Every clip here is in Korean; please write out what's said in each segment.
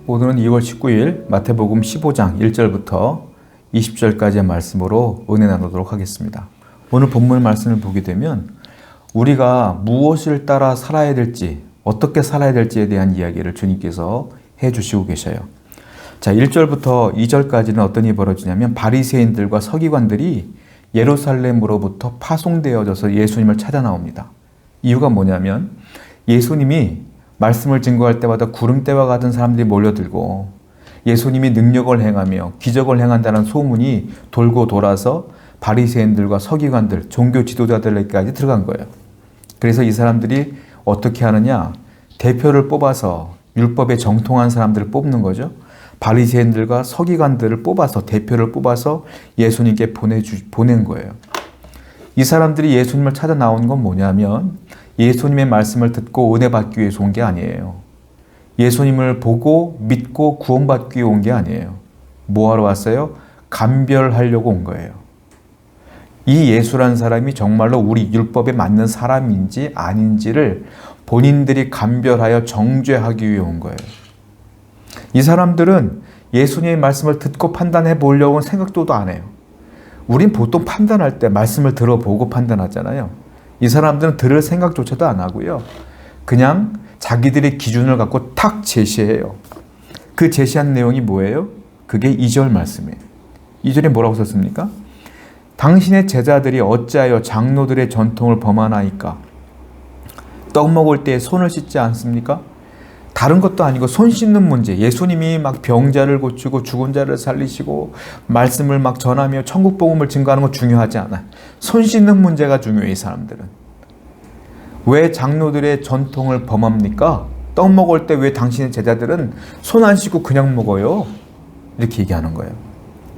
오늘은 2월 19일 마태복음 15장 1절부터 20절까지의 말씀으로 은혜 나누도록 하겠습니다. 오늘 본문 말씀을 보게 되면 우리가 무엇을 따라 살아야 될지, 어떻게 살아야 될지에 대한 이야기를 주님께서 해주시고 계셔요. 자, 1절부터 2절까지는 어떤 일이 벌어지냐면 바리새인들과 서기관들이 예루살렘으로부터 파송되어져서 예수님을 찾아 나옵니다. 이유가 뭐냐면 예수님이 말씀을 증거할 때마다 구름대와 같은 사람들이 몰려들고 예수님이 능력을 행하며 기적을 행한다는 소문이 돌고 돌아서 바리새인들과 서기관들, 종교 지도자들에게까지 들어간 거예요. 그래서 이 사람들이 어떻게 하느냐? 대표를 뽑아서 율법에 정통한 사람들을 뽑는 거죠. 바리새인들과 서기관들을 뽑아서 대표를 뽑아서 예수님께 보낸 거예요. 이 사람들이 예수님을 찾아 나온 건 뭐냐면 예수님의 말씀을 듣고 은혜 받기 위해서 온 게 아니에요. 예수님을 보고 믿고 구원받기 위해 온 게 아니에요. 뭐하러 왔어요? 감별하려고 온 거예요. 이 예수라는 사람이 정말로 우리 율법에 맞는 사람인지 아닌지를 본인들이 감별하여 정죄하기 위해 온 거예요. 이 사람들은 예수님의 말씀을 듣고 판단해 보려고는 생각도 안 해요. 우린 보통 판단할 때 말씀을 들어보고 판단하잖아요. 이 사람들은 들을 생각조차도 안 하고요. 그냥 자기들의 기준을 갖고 탁 제시해요. 그 제시한 내용이 뭐예요? 그게 2절 말씀이에요. 2절에 뭐라고 썼습니까? 당신의 제자들이 어찌하여 장로들의 전통을 범하나이까? 떡 먹을 때 손을 씻지 않습니까? 다른 것도 아니고 손 씻는 문제. 예수님이 막 병자를 고치고 죽은 자를 살리시고 말씀을 막 전하며 천국 복음을 증거하는 건 중요하지 않아요. 손 씻는 문제가 중요해요. 이 사람들은. 왜 장로들의 전통을 범합니까? 떡 먹을 때 왜 당신의 제자들은 손 안 씻고 그냥 먹어요? 이렇게 얘기하는 거예요.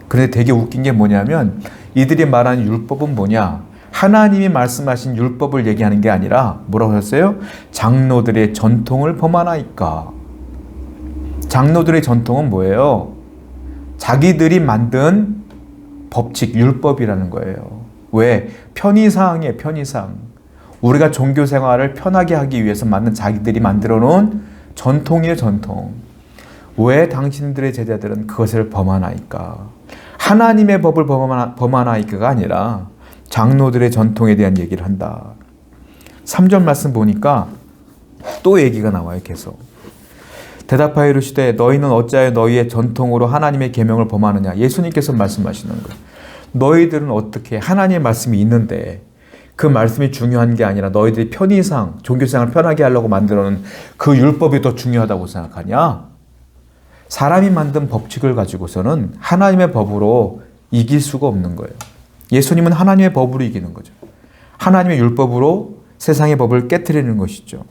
그런데 되게 웃긴 게 뭐냐면 이들이 말하는 율법은 뭐냐? 하나님이 말씀하신 율법을 얘기하는 게 아니라 뭐라고 하셨어요? 장로들의 전통을 범하나이까. 장로들의 전통은 뭐예요? 자기들이 만든 법칙, 율법이라는 거예요. 왜? 편의사항이에요, 편의사항. 우리가 종교 생활을 편하게 하기 위해서 자기들이 만들어 놓은 전통이에요, 전통. 왜 당신들의 제자들은 그것을 범하나이까? 하나님의 법을 범하나이까가 아니라 장로들의 전통에 대한 얘기를 한다. 3절 말씀 보니까 또 얘기가 나와요. 계속. 대답하여 이르시되 너희는 어찌하여 너희의 전통으로 하나님의 계명을 범하느냐. 예수님께서 말씀하시는 거예요. 너희들은 어떻게 하나님의 말씀이 있는데 그 말씀이 중요한 게 아니라 너희들이 편의상 종교생활을 편하게 하려고 만들어놓은 그 율법이 더 중요하다고 생각하냐? 사람이 만든 법칙을 가지고서는 하나님의 법으로 이길 수가 없는 거예요. 예수님은 하나님의 법으로 이기는 거죠. 하나님의 율법으로 세상의 법을 깨트리는 것이죠.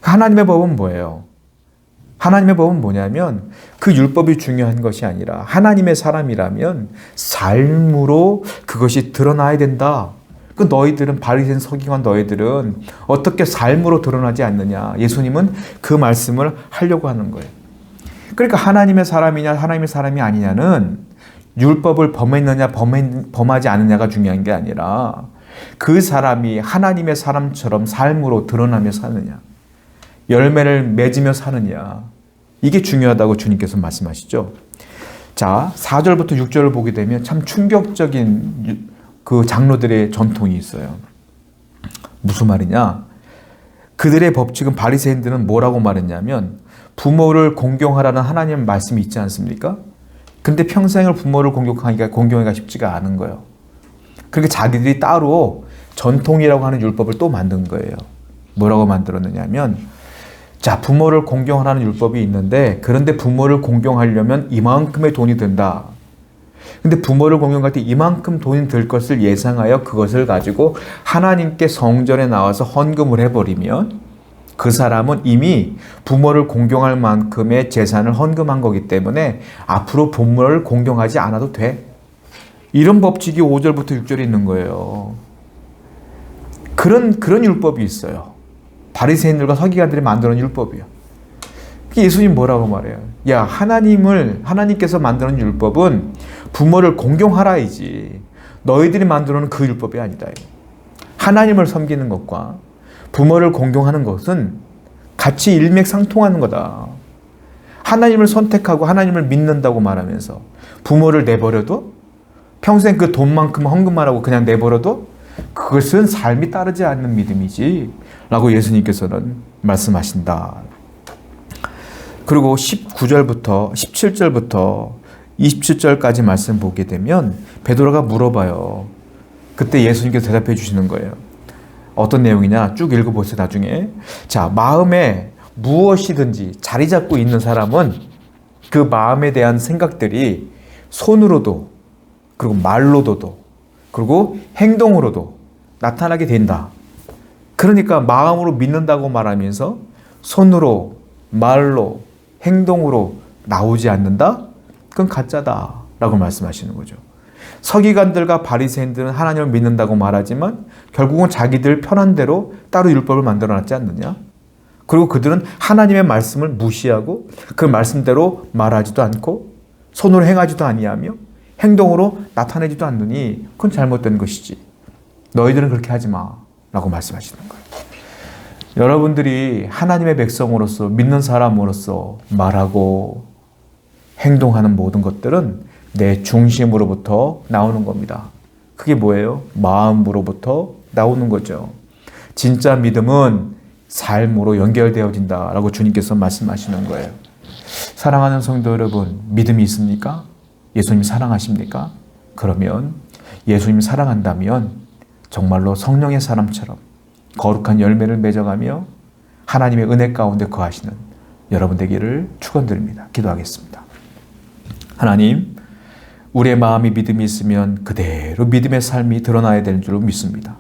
하나님의 법은 뭐예요? 하나님의 법은 뭐냐면 그 율법이 중요한 것이 아니라 하나님의 사람이라면 삶으로 그것이 드러나야 된다. 그 너희들은 바리새인 서기관 너희들은 어떻게 삶으로 드러나지 않느냐. 예수님은 그 말씀을 하려고 하는 거예요. 그러니까 하나님의 사람이냐 하나님의 사람이 아니냐는 율법을 범했느냐 범하지 않느냐가 중요한 게 아니라 그 사람이 하나님의 사람처럼 삶으로 드러나며 사느냐, 열매를 맺으며 사느냐, 이게 중요하다고 주님께서 말씀하시죠. 자, 4절부터 6절을 보게 되면 참 충격적인 그 장로들의 전통이 있어요. 무슨 말이냐? 그들의 법칙은 바리새인들은 뭐라고 말했냐면 부모를 공경하라는 하나님의 말씀이 있지 않습니까? 근데 평생을 부모를 공경하기가 쉽지가 않은 거예요. 그러니까 자기들이 따로 전통이라고 하는 율법을 또 만든 거예요. 뭐라고 만들었느냐면 자, 부모를 공경하라는 율법이 있는데 그런데 부모를 공경하려면 이만큼의 돈이 든다. 근데 부모를 공경할 때 이만큼 돈이 들 것을 예상하여 그것을 가지고 하나님께 성전에 나와서 헌금을 해버리면 그 사람은 이미 부모를 공경할 만큼의 재산을 헌금한 거기 때문에 앞으로 부모를 공경하지 않아도 돼. 이런 법칙이 5절부터 6절에 있는 거예요. 그런 율법이 있어요. 바리새인들과 서기관들이 만드는 율법이요. 예수님 뭐라고 말해요? 야, 하나님께서 만드는 율법은 부모를 공경하라이지. 너희들이 만들어 놓은 그 율법이 아니다. 하나님을 섬기는 것과 부모를 공경하는 것은 같이 일맥상통하는 거다. 하나님을 선택하고 하나님을 믿는다고 말하면서 부모를 내버려도 평생 그 돈만큼 헌금만 하고 그냥 내버려도 그것은 삶이 따르지 않는 믿음이지 라고 예수님께서는 말씀하신다. 그리고 19절부터 17절부터 27절까지 말씀 보게 되면 베드로가 물어봐요. 그때 예수님께서 대답해 주시는 거예요. 어떤 내용이냐? 쭉 읽어보세요, 나중에. 자, 마음에 무엇이든지 자리 잡고 있는 사람은 그 마음에 대한 생각들이 손으로도, 그리고 말로도, 그리고 행동으로도 나타나게 된다. 그러니까 마음으로 믿는다고 말하면서 손으로, 말로, 행동으로 나오지 않는다? 그건 가짜다 라고 말씀하시는 거죠. 서기관들과 바리새인들은 하나님을 믿는다고 말하지만 결국은 자기들 편한 대로 따로 율법을 만들어놨지 않느냐? 그리고 그들은 하나님의 말씀을 무시하고 그 말씀대로 말하지도 않고 손으로 행하지도 아니하며 행동으로 나타내지도 않느니 그건 잘못된 것이지. 너희들은 그렇게 하지 마 라고 말씀하시는 거예요. 여러분들이 하나님의 백성으로서 믿는 사람으로서 말하고 행동하는 모든 것들은 내 중심으로부터 나오는 겁니다. 그게 뭐예요? 마음으로부터 나오는 거죠. 진짜 믿음은 삶으로 연결되어진다라고 주님께서 말씀하시는 거예요. 사랑하는 성도 여러분, 믿음이 있습니까? 예수님 사랑하십니까? 그러면 예수님 사랑한다면 정말로 성령의 사람처럼 거룩한 열매를 맺어가며 하나님의 은혜 가운데 거하시는 여러분 되기를 축원드립니다. 기도하겠습니다. 하나님, 우리의 마음이 믿음이 있으면 그대로 믿음의 삶이 드러나야 되는 줄 믿습니다.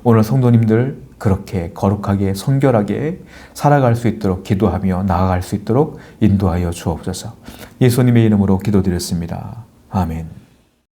오늘 성도님들 그렇게 거룩하게 성결하게 살아갈 수 있도록 기도하며 나아갈 수 있도록 인도하여 주옵소서. 예수님의 이름으로 기도드렸습니다. 아멘.